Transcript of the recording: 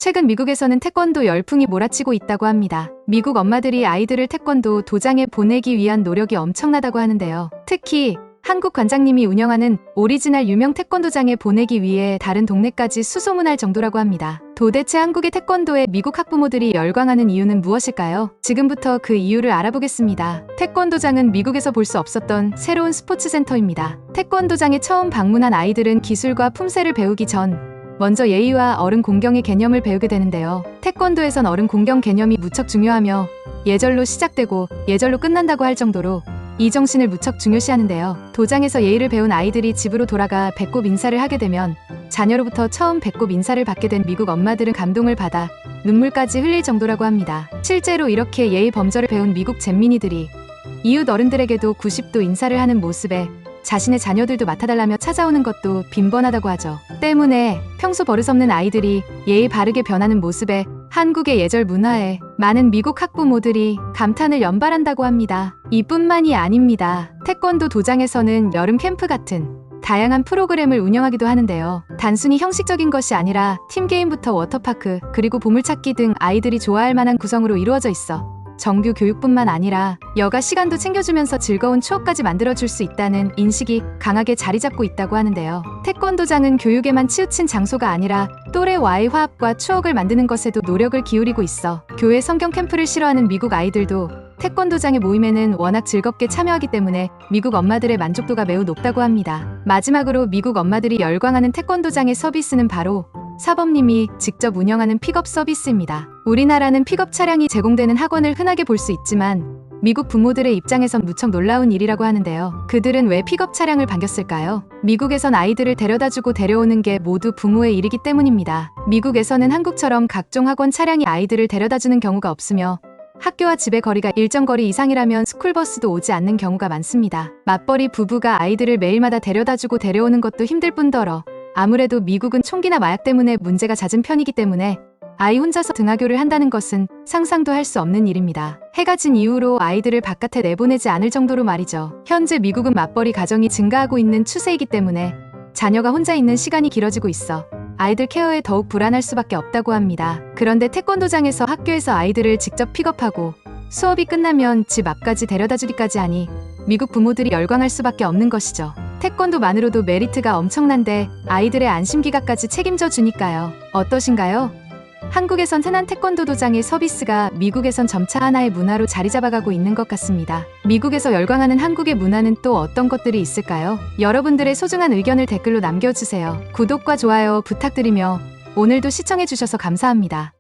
최근 미국에서는 태권도 열풍이 몰아치고 있다고 합니다. 미국 엄마들이 아이들을 태권도 도장에 보내기 위한 노력이 엄청나다고 하는데요. 특히 한국 관장님이 운영하는 오리지널 유명 태권도장에 보내기 위해 다른 동네까지 수소문할 정도라고 합니다. 도대체 한국의 태권도에 미국 학부모들이 열광하는 이유는 무엇일까요? 지금부터 그 이유를 알아보겠습니다. 태권도장은 미국에서 볼 수 없었던 새로운 스포츠 센터입니다. 태권도장에 처음 방문한 아이들은 기술과 품새를 배우기 전 먼저 예의와 어른 공경의 개념을 배우게 되는데요. 태권도에선 어른 공경 개념이 무척 중요하며 예절로 시작되고 예절로 끝난다고 할 정도로 이 정신을 무척 중요시하는데요. 도장에서 예의를 배운 아이들이 집으로 돌아가 배꼽 인사를 하게 되면 자녀로부터 처음 배꼽 인사를 받게 된 미국 엄마들은 감동을 받아 눈물까지 흘릴 정도라고 합니다. 실제로 이렇게 예의 범절을 배운 미국 잼민이들이 이웃 어른들에게도 90도 인사를 하는 모습에 자신의 자녀들도 맡아달라며 찾아오는 것도 빈번하다고 하죠. 때문에 평소 버릇없는 아이들이 예의 바르게 변하는 모습에 한국의 예절 문화에 많은 미국 학부모들이 감탄을 연발한다고 합니다. 이뿐만이 아닙니다. 태권도 도장에서는 여름 캠프 같은 다양한 프로그램을 운영하기도 하는데요. 단순히 형식적인 것이 아니라 팀게임부터 워터파크 그리고 보물찾기 등 아이들이 좋아할 만한 구성으로 이루어져 있어 정규 교육뿐만 아니라 여가 시간도 챙겨주면서 즐거운 추억까지 만들어줄 수 있다는 인식이 강하게 자리 잡고 있다고 하는데요. 태권도장은 교육에만 치우친 장소가 아니라 또래와의 화합과 추억을 만드는 것에도 노력을 기울이고 있어 교회 성경 캠프를 싫어하는 미국 아이들도 태권도장의 모임에는 워낙 즐겁게 참여하기 때문에 미국 엄마들의 만족도가 매우 높다고 합니다. 마지막으로 미국 엄마들이 열광하는 태권도장의 서비스는 바로 사범님이 직접 운영하는 픽업 서비스입니다. 우리나라는 픽업 차량이 제공되는 학원을 흔하게 볼 수 있지만 미국 부모들의 입장에선 무척 놀라운 일이라고 하는데요. 그들은 왜 픽업 차량을 반겼을까요? 미국에선 아이들을 데려다주고 데려오는 게 모두 부모의 일이기 때문입니다. 미국에서는 한국처럼 각종 학원 차량이 아이들을 데려다주는 경우가 없으며 학교와 집의 거리가 일정 거리 이상이라면 스쿨버스도 오지 않는 경우가 많습니다. 맞벌이 부부가 아이들을 매일마다 데려다주고 데려오는 것도 힘들 뿐더러 아무래도 미국은 총기나 마약 때문에 문제가 잦은 편이기 때문에 아이 혼자서 등하교를 한다는 것은 상상도 할 수 없는 일입니다. 해가 진 이후로 아이들을 바깥에 내보내지 않을 정도로 말이죠. 현재 미국은 맞벌이 가정이 증가하고 있는 추세이기 때문에 자녀가 혼자 있는 시간이 길어지고 있어 아이들 케어에 더욱 불안할 수밖에 없다고 합니다. 그런데 태권도장에서 학교에서 아이들을 직접 픽업하고 수업이 끝나면 집 앞까지 데려다주기까지 하니 미국 부모들이 열광할 수밖에 없는 것이죠. 태권도만으로도 메리트가 엄청난데 아이들의 안심기가까지 책임져 주니까요. 어떠신가요? 한국에선 흔한 태권도 도장의 서비스가 미국에선 점차 하나의 문화로 자리 잡아가고 있는 것 같습니다. 미국에서 열광하는 한국의 문화는 또 어떤 것들이 있을까요? 여러분들의 소중한 의견을 댓글로 남겨주세요. 구독과 좋아요 부탁드리며 오늘도 시청해주셔서 감사합니다.